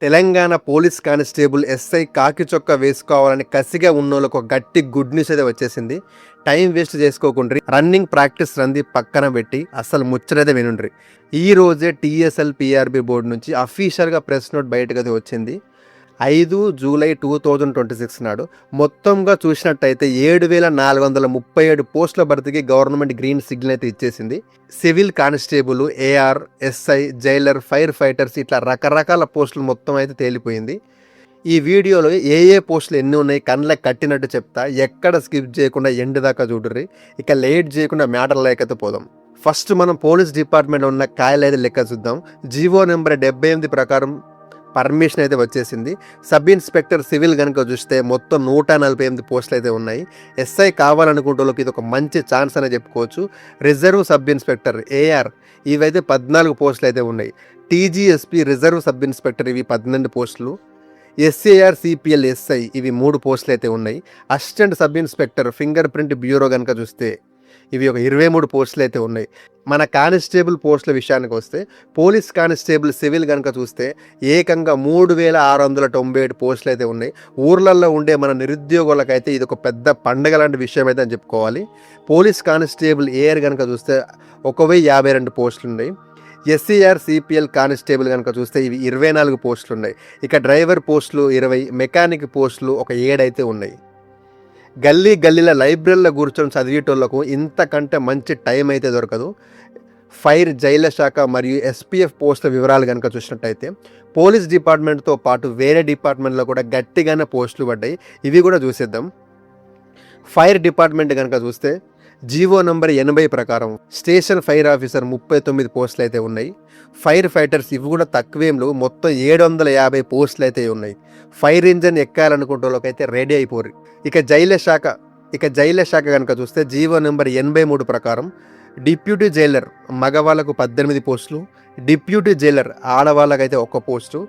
Telangana police constable SI కాకి చొక్కా వేసుకోవాలని కసిగా ఉన్నోళ్ళకు ఒక గట్టి గుడ్ న్యూస్ అయితే వచ్చేసింది. టైం వేస్ట్ చేసుకోకుండ్రి, రన్నింగ్ ప్రాక్టీస్ రంది పక్కన పెట్టి అసలు ముచ్చటైతే వినుండ్రి. ఈ రోజే TSL PRB బోర్డు నుంచి అఫీషియల్గా ప్రెస్ నోట్ బయటకైతే వచ్చింది. 5 జూలై 2026 నాడు మొత్తంగా చూసినట్టయితే 7,437 పోస్టుల భర్తీకి గవర్నమెంట్ గ్రీన్ సిగ్నల్ అయితే ఇచ్చేసింది. Civil constable, AR, SI, Jailer, fire fighters ఇట్లా రకరకాల పోస్టులు మొత్తం అయితే తేలిపోయింది. ఈ వీడియోలో ఏ పోస్టులు ఎన్ని ఉన్నాయి కళ్ళకి కట్టినట్టు చెప్తా, ఎక్కడ స్కిప్ చేయకుండా ఎండ్ దాకా చూడుర్రి. ఇక లేట్ చేయకుండా మ్యాటర్ లేకైతే పోదాం. ఫస్ట్ మనం పోలీస్ డిపార్ట్మెంట్లో ఉన్న కాయలు అయితే లెక్క చూద్దాం. జీవో నెంబర్ 78 ప్రకారం పర్మిషన్ అయితే వచ్చేసింది. సబ్ ఇన్స్పెక్టర్ సివిల్ కనుక చూస్తే మొత్తం 148 పోస్టులు అయితే ఉన్నాయి. SI కావాలనుకుంటే వాళ్ళకి ఇది ఒక మంచి ఛాన్స్ అనే చెప్పుకోవచ్చు. రిజర్వ్ సబ్ ఇన్స్పెక్టర్ AR ఇవైతే 14 పోస్టులు అయితే ఉన్నాయి. TGSP రిజర్వ్ సబ్ ఇన్స్పెక్టర్ ఇవి 12 పోస్టులు. SAR CPL SI ఇవి 3 పోస్టులు అయితే ఉన్నాయి. Assistant sub inspector finger print bureau కనుక చూస్తే ఇవి ఒక 23 పోస్టులు అయితే ఉన్నాయి. మన కానిస్టేబుల్ పోస్టుల విషయానికి వస్తే పోలీస్ కానిస్టేబుల్ సివిల్ కనుక చూస్తే ఏకంగా 3,697 పోస్టులు అయితే ఉన్నాయి. ఊర్లలో ఉండే మన నిరుద్యోగులకైతే ఇది ఒక పెద్ద పండగ లాంటి విషయం అయితే అని చెప్పుకోవాలి. పోలీస్ కానిస్టేబుల్ AR కనుక చూస్తే 1,052 పోస్టులు ఉన్నాయి. SAR CPL కానిస్టేబుల్ కనుక చూస్తే ఇవి 24 పోస్టులు ఉన్నాయి. ఇక డ్రైవర్ పోస్టులు 20, మెకానిక్ పోస్టులు ఒక 7 అయితే ఉన్నాయి. గల్లీల లైబ్రరీలో కూర్చొని చదివేటోళ్లకు ఇంతకంటే మంచి టైం అయితే దొరకదు. ఫైర్, జైళ్ల శాఖ మరియు SPF పోస్టుల వివరాలు కనుక చూసినట్టయితే పోలీస్ డిపార్ట్మెంట్తో పాటు వేరే డిపార్ట్మెంట్లో కూడా గట్టిగానే పోస్టులు పడ్డాయి. ఇవి కూడా చూసేద్దాం. ఫైర్ డిపార్ట్మెంట్ కనుక చూస్తే జీవో నెంబర్ 80 ప్రకారం స్టేషన్ ఫైర్ ఆఫీసర్ 39 పోస్టులు అయితే ఉన్నాయి. ఫైర్ ఫైటర్స్ ఇవి కూడా తక్కువేంలో మొత్తం 750 పోస్టులు అయితే ఉన్నాయి. ఫైర్ ఇంజన్ ఎక్కాలనుకుంటే వాళ్ళకైతే రెడీ అయిపోరు. ఇక జైళ్ల శాఖ కనుక చూస్తే జీవో నెంబర్ 83 ప్రకారం డిప్యూటీ జైలర్ మగవాళ్ళకు 18 పోస్టులు, డిప్యూటీ జైలర్ ఆడవాళ్ళకైతే 1 పోస్టు,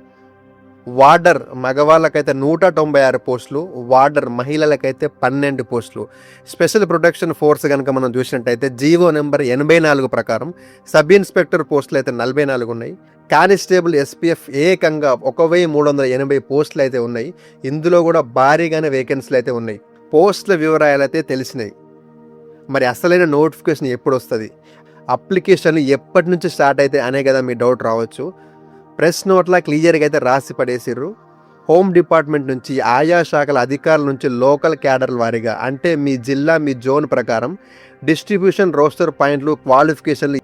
వార్డర్ మగవాళ్ళకైతే 196 పోస్టులు, వార్డర్ మహిళలకైతే 12 పోస్టులు. స్పెషల్ ప్రొటెక్షన్ ఫోర్స్ కనుక మనం చూసినట్టయితే జీవో నెంబర్ 84 ప్రకారం సబ్ ఇన్స్పెక్టర్ పోస్టులు అయితే 44 ఉన్నాయి. కానిస్టేబుల్ SPF ఏకంగా 1,380 పోస్టులు అయితే ఉన్నాయి. ఇందులో కూడా భారీగానే వేకెన్సీలు అయితే ఉన్నాయి. పోస్టుల వివరాలు అయితే తెలిసినాయి. మరి అసలైన నోటిఫికేషన్ ఎప్పుడు వస్తుంది, అప్లికేషన్లు ఎప్పటి నుంచి స్టార్ట్ అయితే అనే కదా మీ డౌట్ రావచ్చు. ప్రెస్ నోట్లా క్లియర్గా అయితే రాసి పడేసిర్రు. హోమ్ డిపార్ట్మెంట్ నుంచి ఆయా శాఖల అధికారుల నుంచి లోకల్ క్యాడర్ల వారీగా అంటే మీ జిల్లా మీ జోన్ ప్రకారం డిస్ట్రిబ్యూషన్, రోస్టర్ పాయింట్లు, క్వాలిఫికేషన్లు,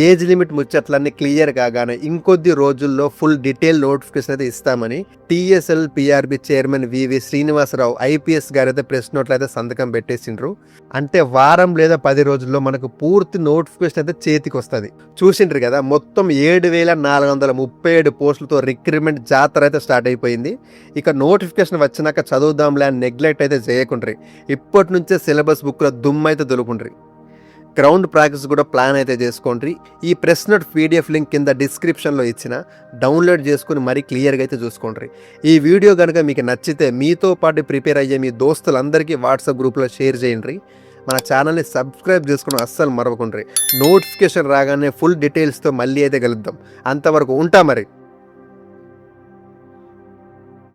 ఏజ్ లిమిట్ ముచ్చట్లన్నీ క్లియర్ కాగానే ఇంకొద్ది రోజుల్లో ఫుల్ డీటెయిల్ నోటిఫికేషన్ అయితే ఇస్తామని TSL PRB chairman VV Srinivasarao IPS గారు అయితే ప్రెస్ నోట్లు అయితే సంతకం పెట్టేసిండ్రు. అంటే వారం లేదా 10 రోజుల్లో మనకు పూర్తి నోటిఫికేషన్ అయితే చేతికి వస్తుంది. చూసిండ్రు కదా, మొత్తం 7,437 పోస్టులతో రిక్రూట్మెంట్ జాతర అయితే స్టార్ట్ అయిపోయింది. ఇక నోటిఫికేషన్ వచ్చినాక చదువుదాంలే అని నెగ్లెక్ట్ అయితే చేయకుండ్రి. ఇప్పటి నుంచే సిలబస్ బుక్లో దుమ్ము అయితే దొలుకుండ్రి. గ్రౌండ్ ప్రాక్టీస్ కూడా ప్లాన్ అయితే చేసుకోండి. ఈ ప్రెస్ నోట్ PDF లింక్ కింద డిస్క్రిప్షన్లో ఇచ్చిన డౌన్లోడ్ చేసుకుని మరీ క్లియర్గా అయితే చూసుకోండి. ఈ వీడియో కనుక మీకు నచ్చితే మీతో పాటు ప్రిపేర్ అయ్యే మీ దోస్తులందరికీ వాట్సాప్ గ్రూప్లో షేర్ చేయండి. మన ఛానల్ని సబ్స్క్రైబ్ చేసుకుని అస్సలు మరవకుండ్రి. నోటిఫికేషన్ రాగానే ఫుల్ డీటెయిల్స్తో మళ్ళీ అయితే కలుద్దాం. అంతవరకు ఉంటా మరి.